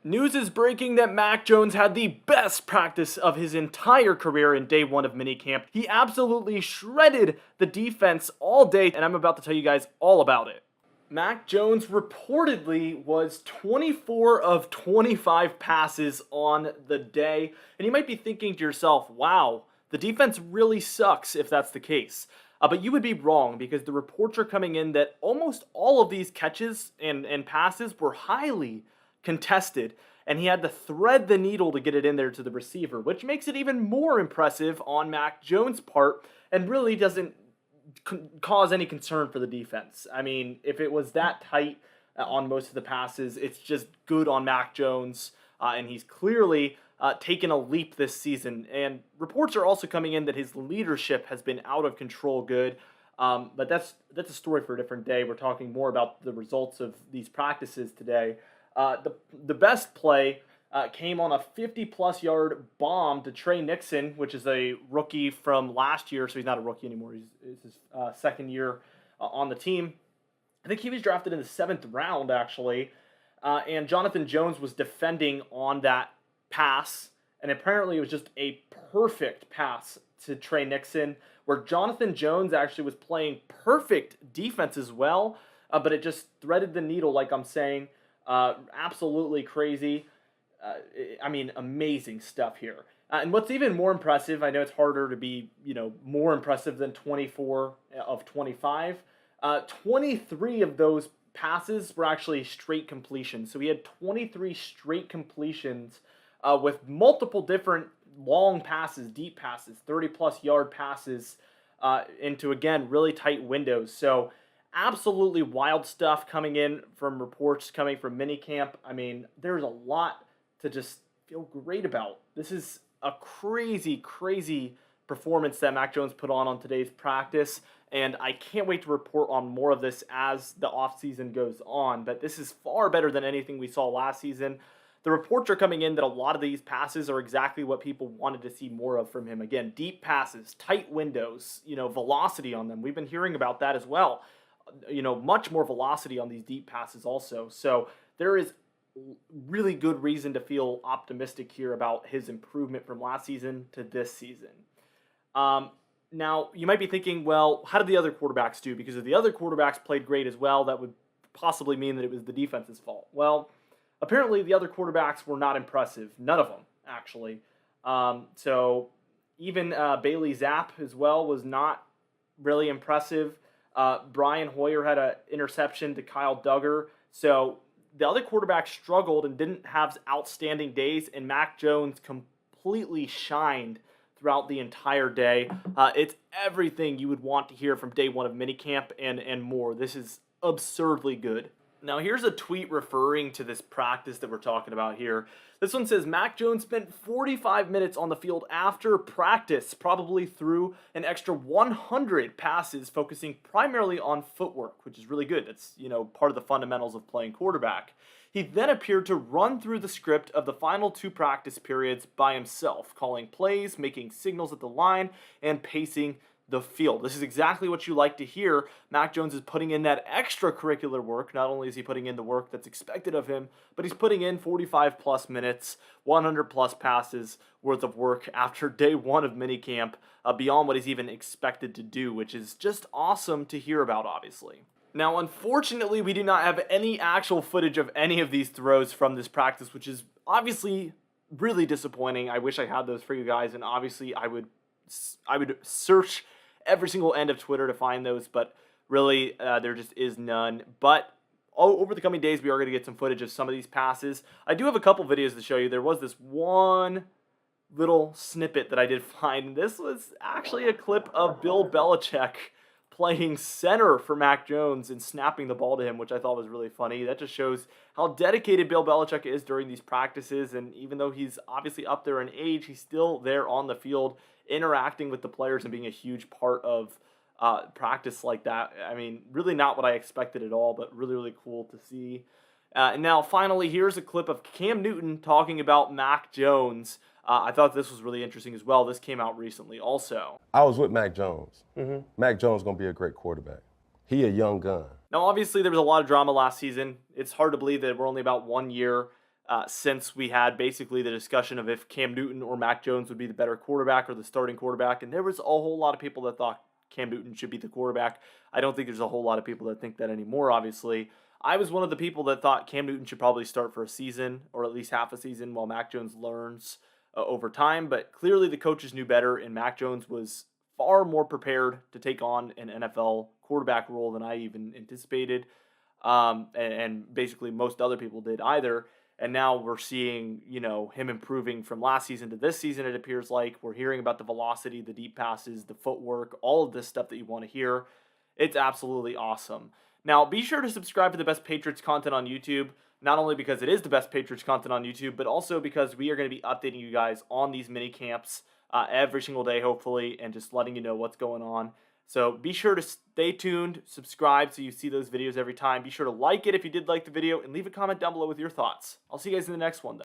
News is breaking that Mac Jones had the best practice of his entire career in day one of minicamp. He absolutely shredded the defense all day, and I'm about to tell you guys all about it. Mac Jones reportedly was 24 of 25 passes on the day, and you might be thinking to yourself, wow, the defense really sucks if that's the case. But you would be wrong because the reports are coming in that almost all of these catches and passes were highly contested, and he had to thread the needle to get it in there to the receiver, which makes it even more impressive on Mac Jones' part and really doesn't cause any concern for the defense. I mean, if it was that tight on most of the passes, it's just good on Mac Jones, and he's clearly taken a leap this season. And reports are also coming in that his leadership has been out of control good. But that's a story for a different day. We're talking more about the results of these practices today. The best play came on a 50-plus yard bomb to Trey Nixon, which is a rookie from last year, so he's not a rookie anymore. It's his second year on the team. I think he was drafted in the 7th round, actually, and Jonathan Jones was defending on that pass, and apparently it was just a perfect pass to Trey Nixon, where Jonathan Jones actually was playing perfect defense as well, but it just threaded the needle, like I'm saying. Absolutely crazy. I mean, amazing stuff here. And what's even more impressive, I know it's harder to be, more impressive than 24 of 25. 23 of those passes were actually straight completions. So he had 23 straight completions with multiple different long passes, deep passes, 30-plus yard passes into, again, really tight windows. So absolutely wild stuff coming in from reports coming from minicamp. I mean, there's a lot to just feel great about. This is a crazy, crazy performance that Mac Jones put on today's practice, and I can't wait to report on more of this as the offseason goes on. But this is far better than anything we saw last season. The reports are coming in that a lot of these passes are exactly what people wanted to see more of from him. Again, deep passes, tight windows, velocity on them. We've been hearing about that as well. Much more velocity on these deep passes also. So there is really good reason to feel optimistic here about his improvement from last season to this season. Now, you might be thinking, well, how did the other quarterbacks do? Because if the other quarterbacks played great as well, that would possibly mean that it was the defense's fault. Well, apparently the other quarterbacks were not impressive. None of them, actually. So even Bailey Zapp as well was not really impressive. Brian Hoyer had an interception to Kyle Duggar. So the other quarterbacks struggled and didn't have outstanding days, and Mac Jones completely shined throughout the entire day. It's everything you would want to hear from day one of minicamp and more. This is absurdly good. Now, here's a tweet referring to this practice that we're talking about here. This one says, Mac Jones spent 45 minutes on the field after practice, probably threw an extra 100 passes, focusing primarily on footwork, which is really good. That's, part of the fundamentals of playing quarterback. He then appeared to run through the script of the final 2 practice periods by himself, calling plays, making signals at the line, and pacing the field. This is exactly what you like to hear. Mac Jones is putting in that extracurricular work. Not only is he putting in the work that's expected of him, but he's putting in 45 plus minutes, 100 plus passes worth of work after day one of minicamp, beyond what he's even expected to do, which is just awesome to hear about, obviously. Now, unfortunately, we do not have any actual footage of any of these throws from this practice, which is obviously really disappointing. I wish I had those for you guys, and obviously I would search every single end of Twitter to find those, but really there just is none. But over the coming days, we are going to get some footage of some of these passes. I do have a couple videos to show you. There was this one little snippet that I did find. This was actually a clip of Bill Belichick playing center for Mac Jones and snapping the ball to him, which I thought was really funny. That just shows how dedicated Bill Belichick is during these practices, and even though he's obviously up there in age, he's still there on the field interacting with the players and being a huge part of practice like that. I mean, really not what I expected at all, but really, really cool to see. And now, finally, here's a clip of Cam Newton talking about Mac Jones. I thought this was really interesting as well. This came out recently also. I was with Mac Jones. Mac Jones is going to be a great quarterback. He a young gun. Now, obviously, there was a lot of drama last season. It's hard to believe that we're only about 1 year since we had basically the discussion of if Cam Newton or Mac Jones would be the better quarterback or the starting quarterback. And there was a whole lot of people that thought Cam Newton should be the quarterback. I don't think there's a whole lot of people that think that anymore, obviously. I was one of the people that thought Cam Newton should probably start for a season or at least half a season while Mac Jones learns over time. But clearly the coaches knew better, and Mac Jones was far more prepared to take on an NFL quarterback role than I even anticipated. And basically most other people did either. And now we're seeing, him improving from last season to this season. It appears like we're hearing about the velocity, the deep passes, the footwork, all of this stuff that you want to hear. It's absolutely awesome. Now, be sure to subscribe to the best Patriots content on YouTube, not only because it is the best Patriots content on YouTube, but also because we are going to be updating you guys on these mini camps every single day, hopefully, and just letting you know what's going on. So be sure to stay tuned, subscribe so you see those videos every time. Be sure to like it if you did like the video, and leave a comment down below with your thoughts. I'll see you guys in the next one, though.